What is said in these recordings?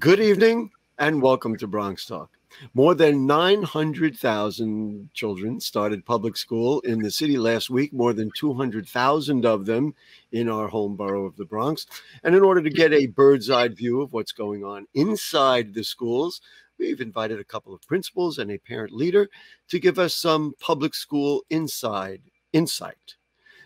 Good evening and welcome to Bronx Talk. More than 900,000 children started public school in the city last week, more than 200,000 of them in our home borough of the Bronx. And in order to get a bird's eye view of what's going on inside the schools, we've invited a couple of principals and a parent leader to give us some public school insight.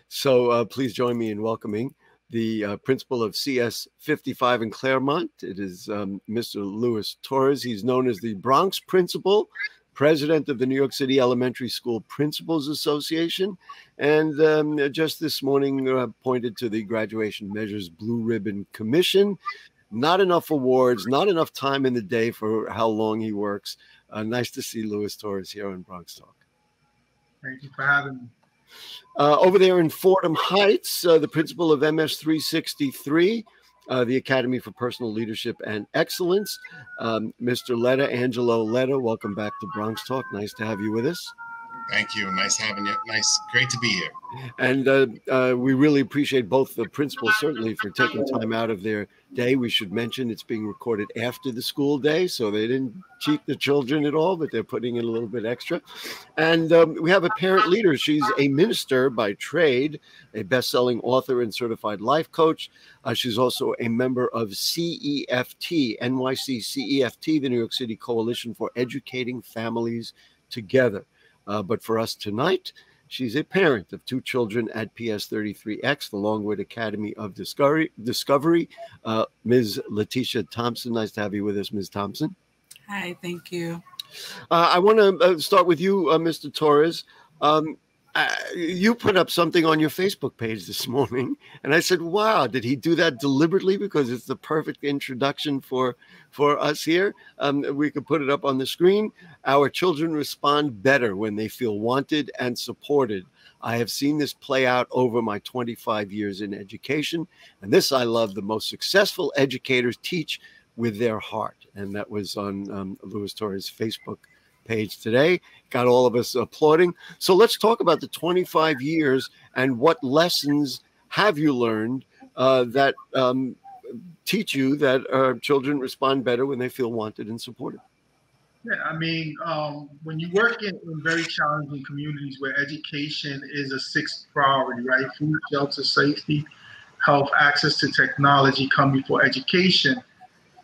So please join me in welcoming the principal of CS 55 in Claremont. It is Mr. Louis Torres. He's known as the Bronx principal, president of the New York City Elementary School Principals Association, and just this morning appointed to the Graduation Measures Blue Ribbon Commission. Not enough awards, not enough time in the day for how long he works. Nice to see Louis Torres here on Bronx Talk. Thank you for having me. Over there in Fordham Heights, the principal of MS 363, the Academy for Personal Leadership and Excellence, Mr. Ledda, Angelo Ledda. Welcome back to Bronx Talk. Nice to have you with us. Thank you. Nice having you. Great to be here. And we really appreciate both the principals, certainly, for taking time out of their day. We should mention it's being recorded after the school day, so they didn't cheat the children at all, but they're putting in a little bit extra. And we have a parent leader. She's a minister by trade, a best-selling author and certified life coach. She's also a member of CEFT, NYC CEFT, the New York City Coalition for Educating Families Together. But for us tonight, she's a parent of two children at PS 33X, the Longwood Academy of Discovery. Ms. LaTicia Thompson, nice to have you with us, Ms. Thompson. Hi, thank you. I want to start with you, Mr. Torres. You put up something on your Facebook page this morning, and I said, wow, did he do that deliberately? Because it's the perfect introduction for us here. We could put it up on the screen. Our children respond better when they feel wanted and supported. I have seen this play out over my 25 years in education, and this I love. The most successful educators teach with their heart. And that was on Louis Torres' Facebook page today. Got all of us applauding. So let's talk about the 25 years and what lessons have you learned that teach you that children respond better when they feel wanted and supported. Yeah, I mean, when you work in very challenging communities where education is a sixth priority, right? Food, shelter, safety, health, access to technology come before education.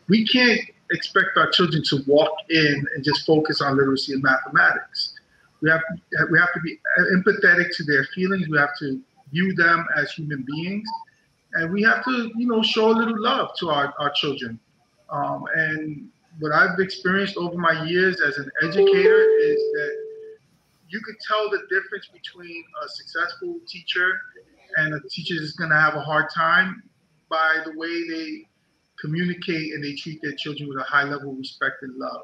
We can't expect our children to walk in and just focus on literacy and mathematics. We have to be empathetic to their feelings. We have to view them as human beings, and we have to, show a little love to our children. And what I've experienced over my years as an educator is that you could tell the difference between a successful teacher and a teacher that's going to have a hard time by the way they communicate and they treat their children with a high level of respect and love.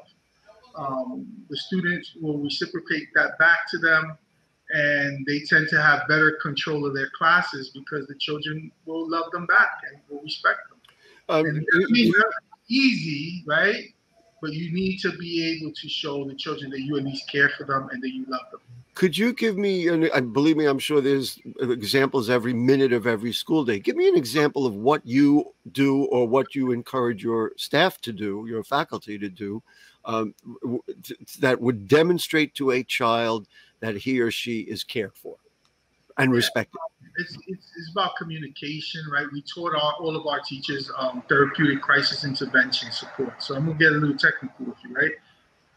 The students will reciprocate that back to them, and they tend to have better control of their classes because the children will love them back and will respect them. And that means that's easy, right? But you need to be able to show the children that you at least care for them and that you love them. Could you give me, and believe me, I'm sure there's examples every minute of every school day. Give me an example of what you do or what you encourage your staff to do, your faculty to do, that would demonstrate to a child that he or she is cared for and respected. It's about communication, right? We taught all of our teachers therapeutic crisis intervention support. So I'm going to get a little technical with you, right?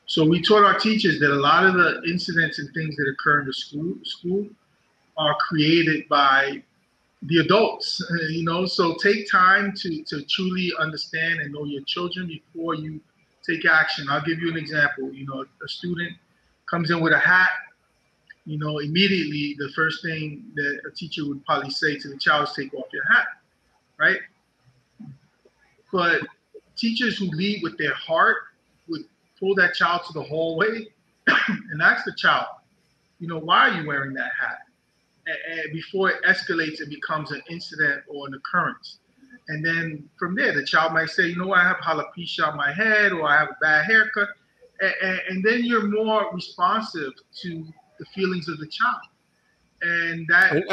So we taught our teachers that a lot of the incidents and things that occur in the school are created by the adults, so take time to truly understand and know your children before you take action. I'll give you an example. A student comes in with a hat, immediately the first thing that a teacher would probably say to the child is take off your hat, right? But teachers who lead with their heart would pull that child to the hallway and ask the child, why are you wearing that hat? And before it escalates and becomes an incident or an occurrence. And then from there, the child might say, I have alopecia on my head, or I have a bad haircut. And then you're more responsive to the feelings of the child. And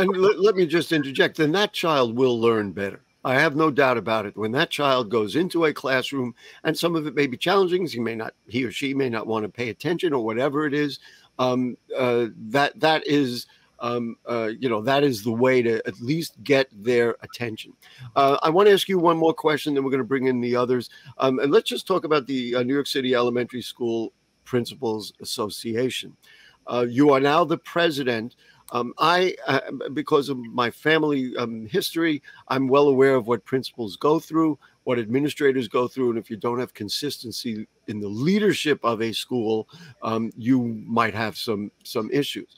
let me just interject. Then that child will learn better. I have no doubt about it. When that child goes into a classroom, and some of it may be challenging, he or she may not want to pay attention or whatever it is, that is that is the way to at least get their attention. I want to ask you one more question, then we're going to bring in the others. And let's just talk about the New York City Elementary School Principals Association. You are now the president. Because of my family history, I'm well aware of what principals go through, what administrators go through, and if you don't have consistency in the leadership of a school, you might have some issues.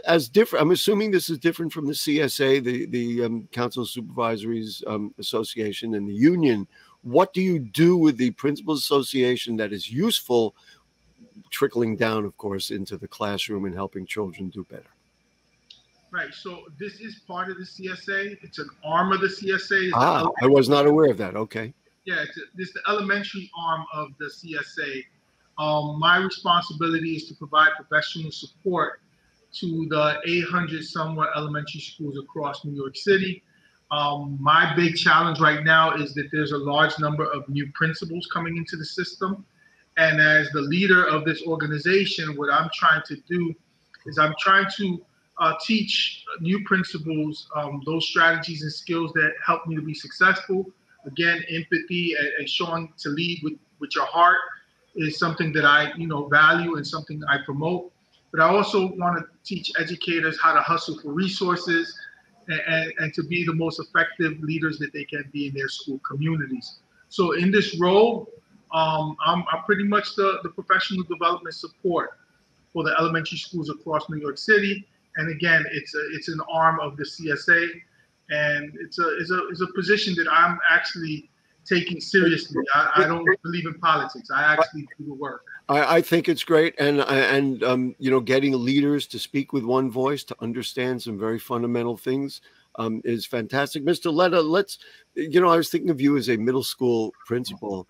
As different, I'm assuming this is different from the CSA, the Council of Supervisories Association, and the union. What do you do with the Principals Association that is useful, trickling down, of course, into the classroom and helping children do better? Right. So this is part of the CSA. It's an arm of the CSA. I was not aware of that. Okay. Yeah, this is the elementary arm of the CSA. My responsibility is to provide professional support to the 800 somewhat elementary schools across New York City. My big challenge right now is that there's a large number of new principals coming into the system. And as the leader of this organization, what I'm trying to do is I'm trying to teach new principals those strategies and skills that help me to be successful. Again, empathy and showing to lead with your heart is something that I value and something I promote. But I also want to teach educators how to hustle for resources and to be the most effective leaders that they can be in their school communities. So in this role, I'm pretty much the professional development support for the elementary schools across New York City. And again, it's an arm of the CSA, and it's a position that I'm actually taking seriously. I don't believe in politics. I actually do the work. I think it's great, and getting leaders to speak with one voice, to understand some very fundamental things, is fantastic. Mr. Ledda, I was thinking of you as a middle school principal.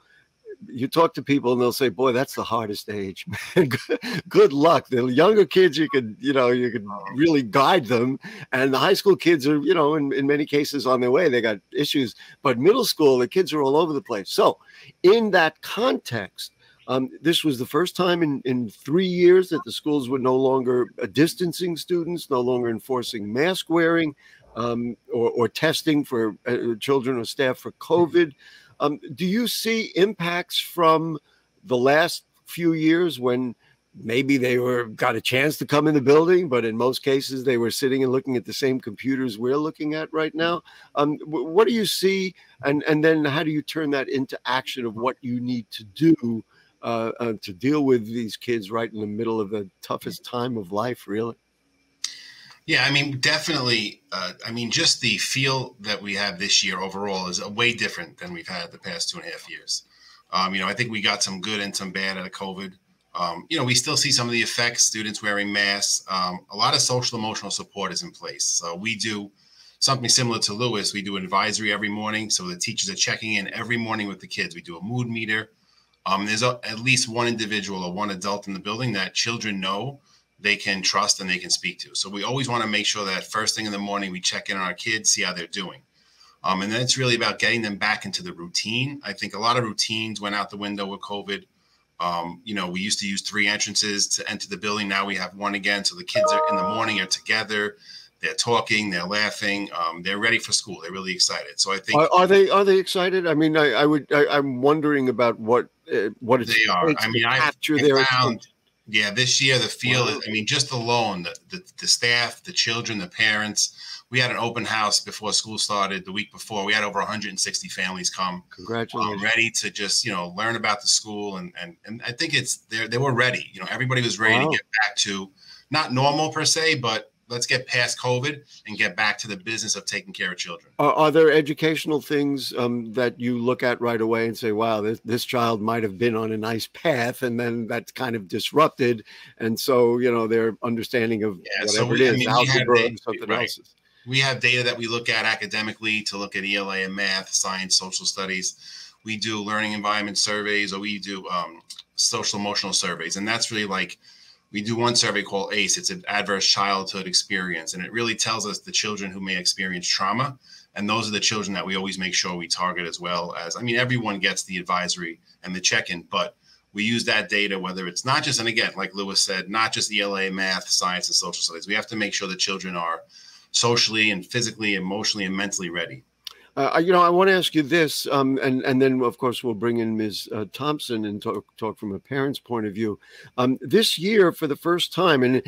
You talk to people and they'll say, boy, that's the hardest age, man. Good luck. The younger kids, you could really guide them. And the high school kids are, in many cases on their way, they got issues, but middle school, the kids are all over the place. So in that context, this was the first time in 3 years that the schools were no longer distancing students, no longer enforcing mask wearing, or testing for children or staff for COVID. Do you see impacts from the last few years when maybe they got a chance to come in the building, but in most cases they were sitting and looking at the same computers we're looking at right now? What do you see, and then how do you turn that into action of what you need to do to deal with these kids right in the middle of the toughest time of life, really? Yeah, I mean, definitely. Just the feel that we have this year overall is way different than we've had the past 2.5 years. I think we got some good and some bad out of COVID. We still see some of the effects, students wearing masks. A lot of social emotional support is in place. So we do something similar to Lewis. We do an advisory every morning. So the teachers are checking in every morning with the kids. We do a mood meter. There's at least one individual or one adult in the building that children know they can trust and they can speak to. So we always want to make sure that first thing in the morning, we check in on our kids, see how they're doing. And then it's really about getting them back into the routine. I think a lot of routines went out the window with COVID. We used to use 3 entrances to enter the building. Now we have 1 again. So the kids are in the morning are together. They're talking, they're laughing. They're ready for school. They're really excited. So I think are they excited? I mean, I'm wondering about what it's they are. I mean, capture their attention. Yeah, this year the feel is, just alone, the staff, the children, the parents. We had an open house before school started the week before. We had over 160 families come. Congratulations. Ready to just, learn about the school. And I think they were ready. Everybody was ready to get back to not normal per se, but let's get past COVID and get back to the business of taking care of children. Are there educational things that you look at right away and say, wow, this child might have been on a nice path, and then that's kind of disrupted, and so their understanding of whatever it is, algebra and something else. We have data that we look at academically to look at ELA and math, science, social studies. We do learning environment surveys, or we do social emotional surveys, and that's really like we do one survey called ACE. It's an adverse childhood experience. And it really tells us the children who may experience trauma. And those are the children that we always make sure we target, as well as, I mean, everyone gets the advisory and the check-in, but we use that data, whether it's not just, and again, like Lewis said, not just ELA, math, science, and social studies. We have to make sure the children are socially and physically, emotionally, and mentally ready. I want to ask you this, and then, of course, we'll bring in Ms. Thompson and talk from a parent's point of view. This year, for the first time, and,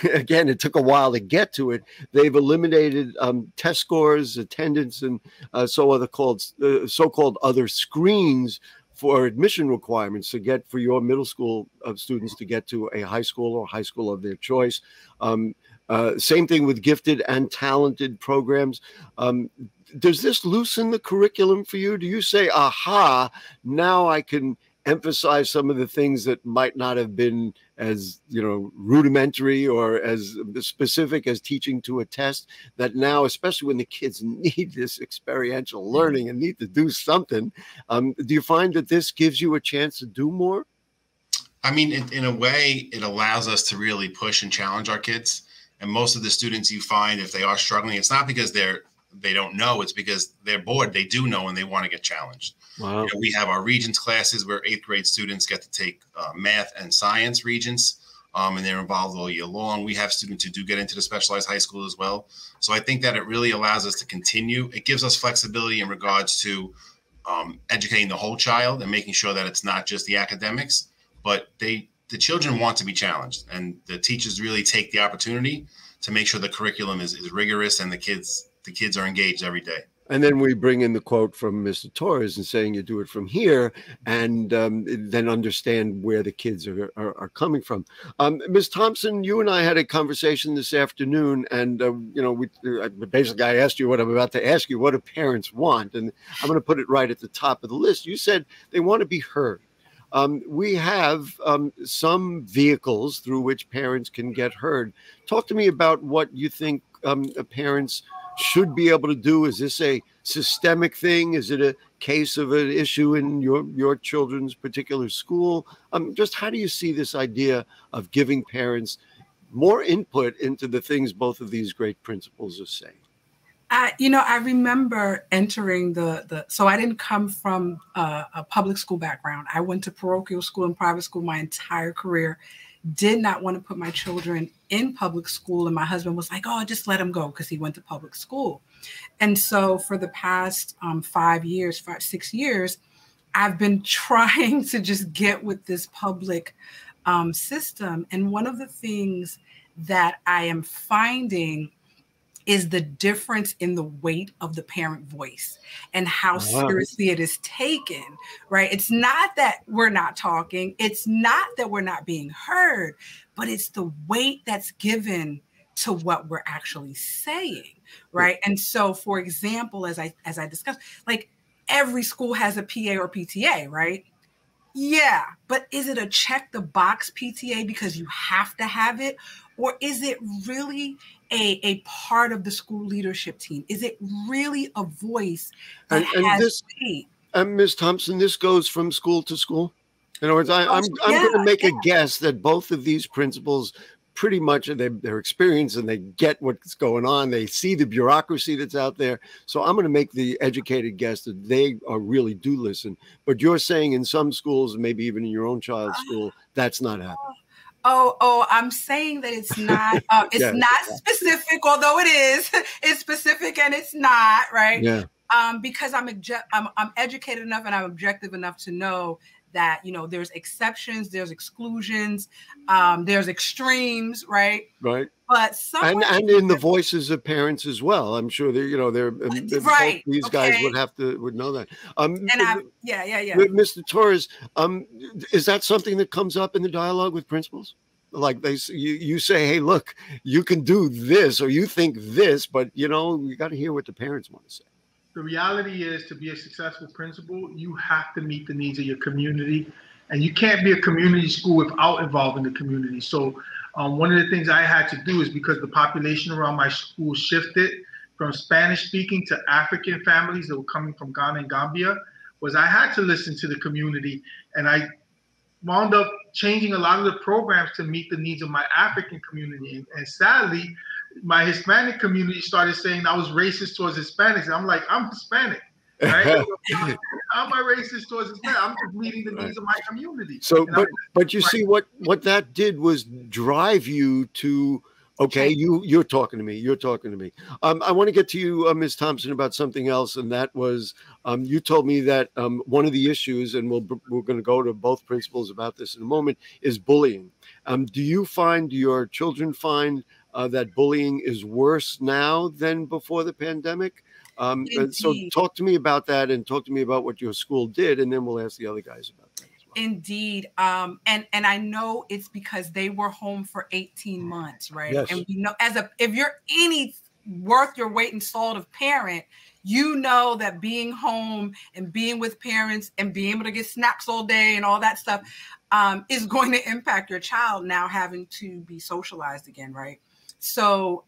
again, it took a while to get to it, they've eliminated test scores, attendance, and so-called other screens for admission requirements to get for your middle school students to get to a high school or high school of their choice. Same thing with gifted and talented programs. Does this loosen the curriculum for you? Do you say, aha, now I can emphasize some of the things that might not have been as, rudimentary or as specific as teaching to a test, that now, especially when the kids need this experiential learning and need to do something, do you find that this gives you a chance to do more? I mean, in a way, it allows us to really push and challenge our kids. And most of the students you find, if they are struggling, it's not because they don't know, it's because they're bored. They do know, and they want to get challenged. Wow. We have our Regents classes where 8th grade students get to take math and science Regents, and they're involved all year long. We have students who do get into the specialized high school as well. So I think that it really allows us to continue. It gives us flexibility in regards to educating the whole child and making sure that it's not just the academics, but the children want to be challenged, and the teachers really take the opportunity to make sure the curriculum is rigorous and the kids are engaged every day. And then we bring in the quote from Mr. Torres and saying you do it from here, and then understand where the kids are coming from. Ms. Thompson, you and I had a conversation this afternoon, and basically I asked you what I'm about to ask you. What do parents want? And I'm going to put it right at the top of the list. You said they want to be heard. We have some vehicles through which parents can get heard. Talk to me about what you think parents should be able to do. Is this a systemic thing? Is it a case of an issue in your children's particular school? Just how do you see this idea of giving parents more input into the things both of these great principles are saying? I remember entering so I didn't come from a public school background. I went to parochial school and private school my entire career. Did not want to put my children in public school. And my husband was like, oh, just let him go, because he went to public school. And so for the past 6 years, I've been trying to just get with this public system. And one of the things that I am finding is the difference in the weight of the parent voice and how seriously it is taken, right? It's not that we're not talking. It's not that we're not being heard, but it's the weight that's given to what we're actually saying, right? And so, for example, as I discussed, like every school has a PA or PTA, right? Yeah, but is it a check the box PTA because you have to have it? Or is it really a part of the school leadership team? Is it really a voice that has weight? And Ms. Thompson, this goes from school to school? In other words, I'm going to make a guess that both of these principals pretty much they're experienced and they get what's going on. They see the bureaucracy that's out there. So I'm going to make the educated guess that they really do listen. But you're saying in some schools, maybe even in your own child's school, that's not happening. Oh, I'm saying that it's not, not specific, although it is. It's specific and it's not, right? Yeah. Because I'm educated enough and I'm objective enough to know that, there's exceptions, there's exclusions, there's extremes, right? Right. But and in the voices of parents as well. I'm sure they're right. These guys would know that. Yeah. Mr. Torres, is that something that comes up in the dialogue with principals? Like you say, hey, look, you can do this, or you think this, but you got to hear what the parents want to say. The reality is, to be a successful principal, you have to meet the needs of your community, and you can't be a community school without involving the community. So one of the things I had to do is, because the population around my school shifted from Spanish speaking to African families that were coming from Ghana and Gambia, was I had to listen to the community, and I wound up changing a lot of the programs to meet the needs of my African community. And sadly, my Hispanic community started saying I was racist towards Hispanics. And I'm like, I'm Hispanic, right? How am I racist towards Hispanic? I'm just meeting the needs of my community. So, but you see what that did was drive you to, okay, you're talking to me. You're talking to me. I want to get to you, Ms. Thompson, about something else, and that was you told me that one of the issues, and we're going to go to both principals about this in a moment, is bullying. Do your children find that bullying is worse now than before the pandemic? And so talk to me about that, and talk to me about what your school did, and then we'll ask the other guys about that. Indeed. And I know it's because they were home for 18 months, right? Yes. And we know if you're any worth your weight in salt of parent, you know that being home and being with parents and being able to get snacks all day and all that stuff is going to impact your child now having to be socialized again, right? So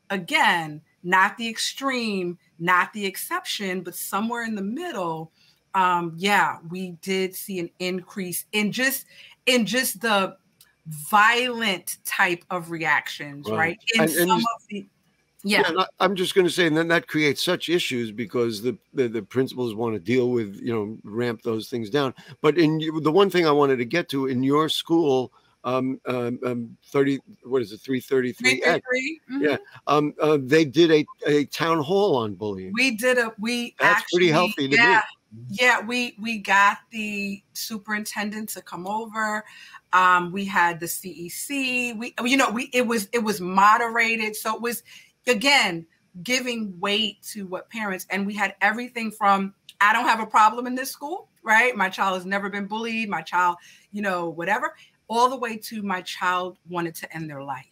again, not the extreme, not the exception, but somewhere in the middle. We did see an increase in just the violent type of reactions, right? I'm just going to say, and then that creates such issues because the principals want to deal with, ramp those things down. But the one thing I wanted to get to in your school, 333 X. Mm-hmm. Yeah. They did a town hall on bullying. That's pretty healthy to me. Yeah, we got the superintendent to come over. We had the CEC. It was moderated. So it was, again, giving weight to what parents, and we had everything from, I don't have a problem in this school, right? My child has never been bullied. My child, whatever, all the way to my child wanted to end their life.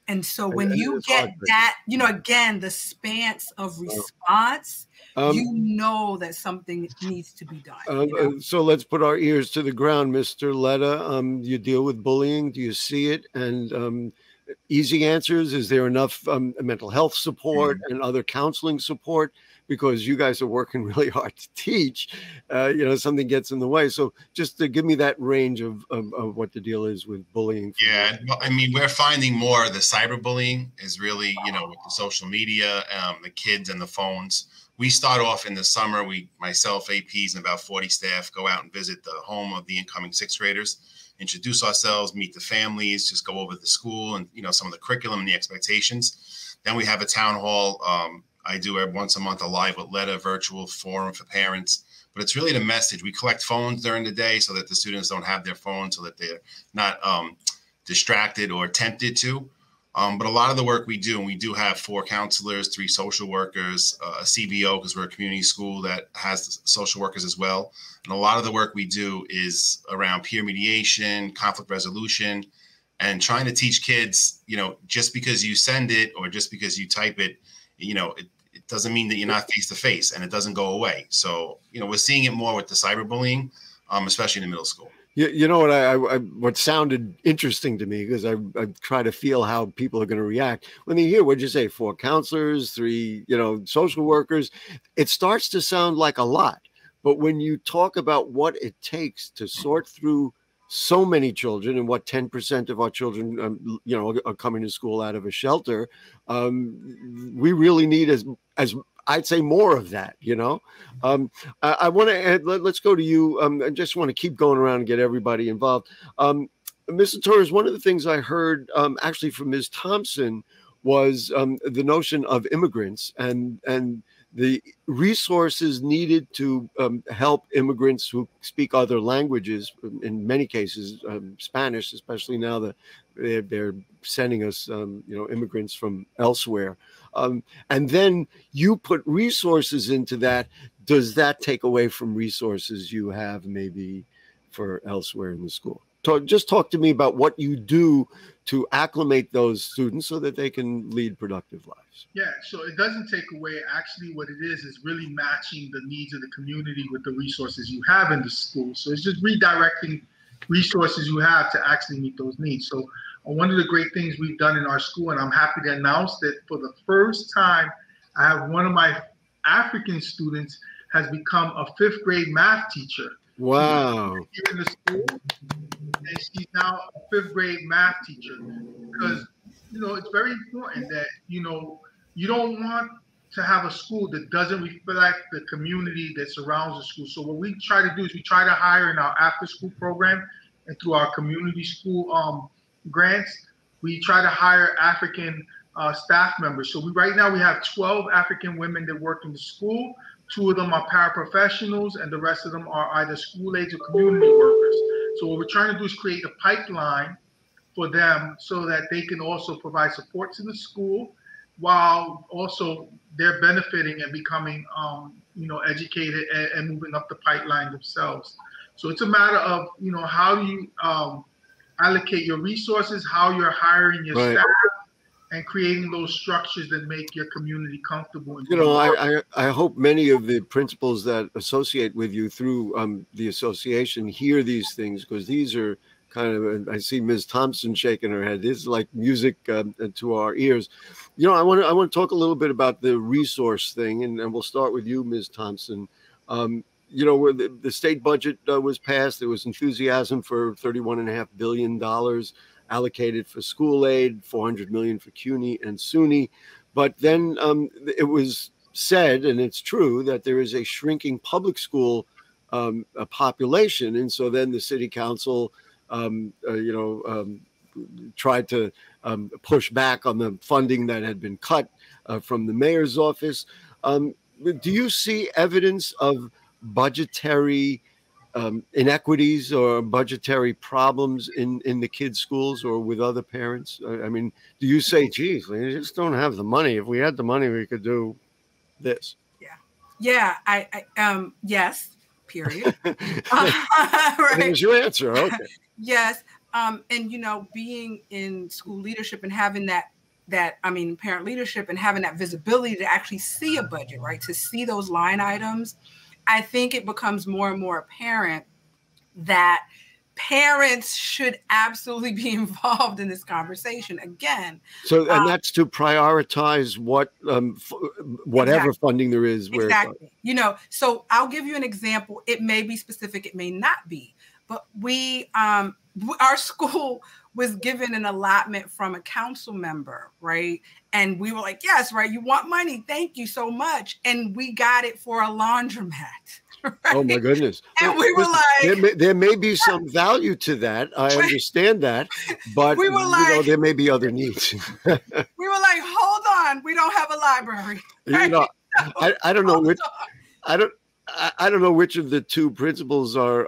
And so when you get that, again, the stance of response, that something needs to be done. So let's put our ears to the ground, Mr. Ledda. You deal with bullying. Do you see it? And easy answers. Is there enough mental health support and other counseling support? Because you guys are working really hard to teach, something gets in the way. So just to give me that range of what the deal is with bullying. Yeah, I mean, we're finding more of the cyberbullying is really, with the social media, the kids and the phones. We start off in the summer. Myself, APs, and about 40 staff go out and visit the home of the incoming sixth graders, introduce ourselves, meet the families, just go over the school and, some of the curriculum and the expectations. Then we have a town hall. I do once a month a live with Ledda virtual forum for parents, but it's really the message. We collect phones during the day so that the students don't have their phones, so that they're not distracted or tempted to. But a lot of the work we do, and we do have 4 counselors, 3 social workers, a CBO, because we're a community school that has social workers as well. And a lot of the work we do is around peer mediation, conflict resolution, and trying to teach kids, just because you send it or just because you type it, it doesn't mean that you're not face to face, and it doesn't go away. So, we're seeing it more with the cyberbullying, especially in the middle school. You know what what sounded interesting to me, because I try to feel how people are going to react when they hear, what'd you say, 4 counselors, 3, social workers, it starts to sound like a lot. But when you talk about what it takes to sort through so many children, and what 10% of our children, are coming to school out of a shelter, we really need as I'd say more of that. I want to add. Let's go to you. I just want to keep going around and get everybody involved. Mr. Torres, one of the things I heard actually from Ms. Thompson was the notion of immigrants and the resources needed to help immigrants who speak other languages, in many cases, Spanish, especially now that they're sending us, immigrants from elsewhere. And then you put resources into that. Does that take away from resources you have maybe for elsewhere in the school? Just talk to me about what you do to acclimate those students so that they can lead productive lives. Yeah, so it doesn't take away. Actually, what it is really matching the needs of the community with the resources you have in the school. So it's just redirecting resources you have to actually meet those needs. So one of the great things we've done in our school, and I'm happy to announce that for the first time, I have one of my African students has become a 5th grade math teacher. Wow. Here in the school, and she's now a fifth grade math teacher. Because it's very important that you don't want to have a school that doesn't reflect the community that surrounds the school. So what we try to do is we try to hire in our after-school program and through our community school grants, we try to hire African staff members. So right now we have 12 African women that work in the school. 2 of them are paraprofessionals, and the rest of them are either school aides or community workers. So what we're trying to do is create a pipeline for them so that they can also provide support to the school while also they're benefiting and becoming, educated and moving up the pipeline themselves. So it's a matter of, how do you allocate your resources, how you're hiring your staff, and creating those structures that make your community comfortable. I hope many of the principals that associate with you through the association hear these things, because these are kind of, I see Ms. Thompson shaking her head. This is like music to our ears. I want to talk a little bit about the resource thing, and we'll start with you, Ms. Thompson. Where the state budget was passed, there was enthusiasm for $31.5 billion allocated for school aid, $400 million for CUNY and SUNY. But then it was said, and it's true, that there is a shrinking public school population. And so then the city council, tried to push back on the funding that had been cut from the mayor's office. Do you see evidence of budgetary inequities or budgetary problems in the kids' schools or with other parents? I mean, do you say, geez, we just don't have the money. If we had the money, we could do this. Yeah. Yes, period. Right. There's your answer. Okay. Yes. And, being in school leadership and having parent leadership and having that visibility to actually see a budget, right? To see those line items, I think it becomes more and more apparent that parents should absolutely be involved in this conversation again. So, and that's to prioritize whatever funding there is. Exactly. So I'll give you an example. It may be specific, it may not be, but our school was given an allotment from a council member, right? And we were like, yes, right, you want money, thank you so much. And we got it for a laundromat. Right? Oh my goodness. And we were like, there may be some value to that. I understand that, but we were like, there may be other needs. We were like, hold on, we don't have a library. Right? I don't know which, I don't know which of the two principals are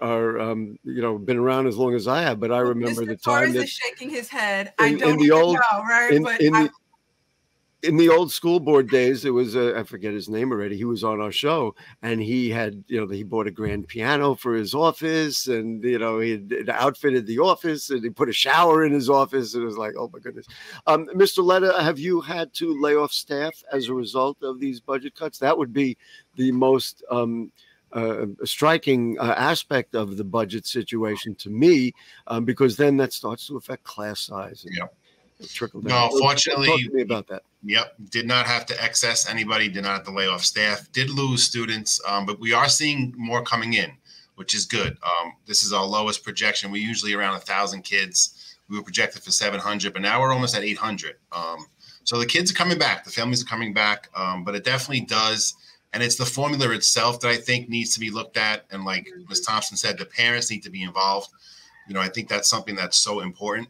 been around as long as I have, but I remember Mr. the time Torres that is shaking his head. I don't know, right? In the old school board days, there was I forget his name already. He was on our show, and he had, he bought a grand piano for his office, and he had outfitted the office, and he put a shower in his office. And it was like, oh my goodness. Mr. Ledda, have you had to lay off staff as a result of these budget cuts? That would be the most striking aspect of the budget situation to me, because then that starts to affect class size. Trickle down. No, fortunately, talk to me about that. Yep, did not have to excess anybody, did not have to lay off staff, did lose students, but we are seeing more coming in, which is good. This is our lowest projection. We're usually around 1,000 kids. We were projected for 700, but now we're almost at 800. So the kids are coming back, the families are coming back, but it definitely does. And it's the formula itself that I think needs to be looked at. And like Ms. Thompson said, the parents need to be involved. I think that's something that's so important.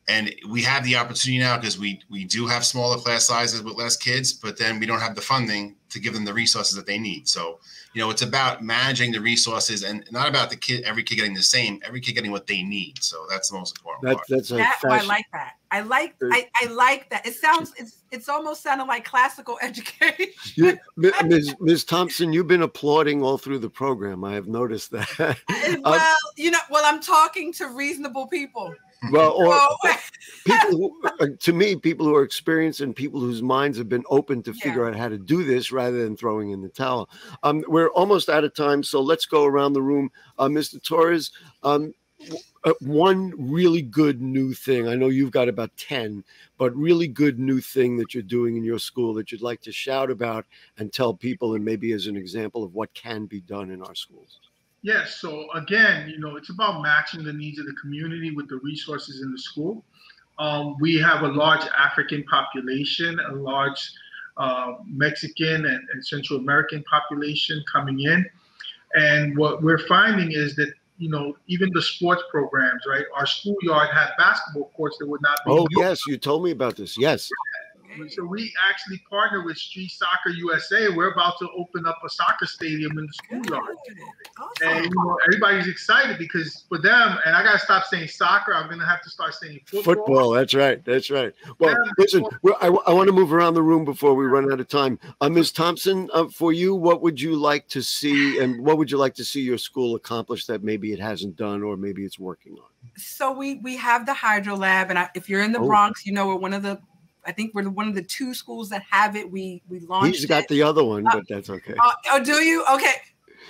And we have the opportunity now because we do have smaller class sizes with less kids, but then we don't have the funding to give them the resources that they need. So, it's about managing the resources and not about every kid getting the same, every kid getting what they need. So that's the most important part. I like that. I like that. It sounds, it's almost sounded like classical education. Ms. Thompson, you've been applauding all through the program. I have noticed that. Well, I'm talking to reasonable people. Well, people who are experienced and people whose minds have been open to figure out how to do this rather than throwing in the towel. We're almost out of time, so let's go around the room. Mr. Torres, one really good new thing. I know you've got about 10, but really good new thing that you're doing in your school that you'd like to shout about and tell people, and maybe as an example of what can be done in our schools. Yes. So again, it's about matching the needs of the community with the resources in the school. We have a large African population, a large Mexican and Central American population coming in. And what we're finding is that, even the sports programs, right? Our schoolyard had basketball courts that would not be Oh, used. yes. You told me about this. Yes. So we actually partner with Street Soccer USA. We're about to open up a soccer stadium in the schoolyard. Awesome. And everybody's excited because for them, and I got to stop saying soccer. I'm going to have to start saying football. Football. That's right. That's right. Well, listen, I want to move around the room before we run out of time. Ms. Thompson, for you, what would you like to see, and what would you like to see your school accomplish that maybe it hasn't done, or maybe it's working on? So we have the Hydro Lab, and if you're in the Bronx, we're one of the. I think we're one of the 2 schools that have it. We launched. He's got the other one, but that's okay. Oh, do you? Okay.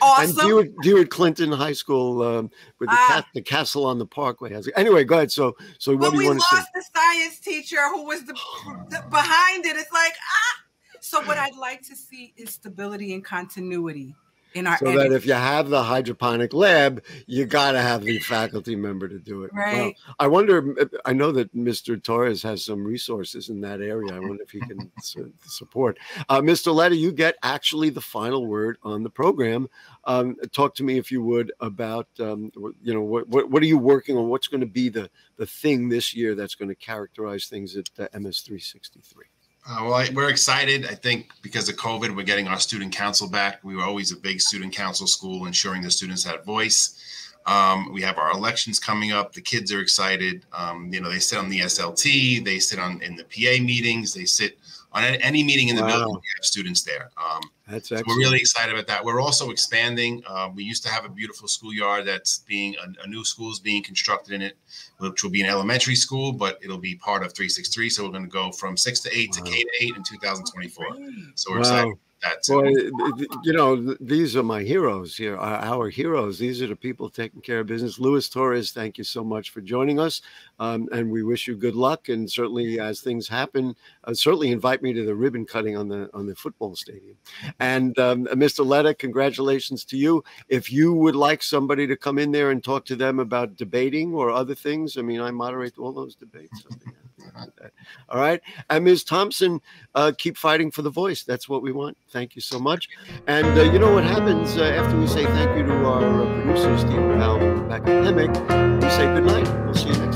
Awesome. And Dewitt Clinton High School with the castle on the Parkway has it. Anyway, go ahead. So what do you want to see? We lost the science teacher who was the behind it. It's like So what I'd like to see is stability and continuity in our so that if you have the hydroponic lab, you got to have the faculty member to do it. Right. Well, I wonder, I know that Mr. Torres has some resources in that area. I wonder if he can support. Mr. Ledda, you get actually the final word on the program. Talk to me, if you would, about, what are you working on? What's going to be the thing this year that's going to characterize things at MS 363? We're excited. I think because of COVID, we're getting our student council back. We were always a big student council school, ensuring the students had voice. We have our elections coming up. The kids are excited. They sit on the SLT. They sit in the PA meetings. They sit on any meeting in the building. We have students there. That's excellent. So we're really excited about that. We're also expanding. We used to have a beautiful schoolyard that's being a new school is being constructed in it, which will be an elementary school, but it'll be part of 363. So we're going to go from 6 to 8 to K to 8 in 2024. So we're excited. These are my heroes here, our heroes. These are the people taking care of business. Luis Torres, thank you so much for joining us. And we wish you good luck. And certainly as things happen, certainly invite me to the ribbon cutting on the football stadium. And Mr. Ledda, congratulations to you. If you would like somebody to come in there and talk to them about debating or other things, I mean, I moderate all those debates. All right. And Ms. Thompson, keep fighting for the voice. That's what we want. Thank you so much. And you know what happens after we say thank you to our producer, Steve Powell, back at Hemick, we say good night. We'll see you next time.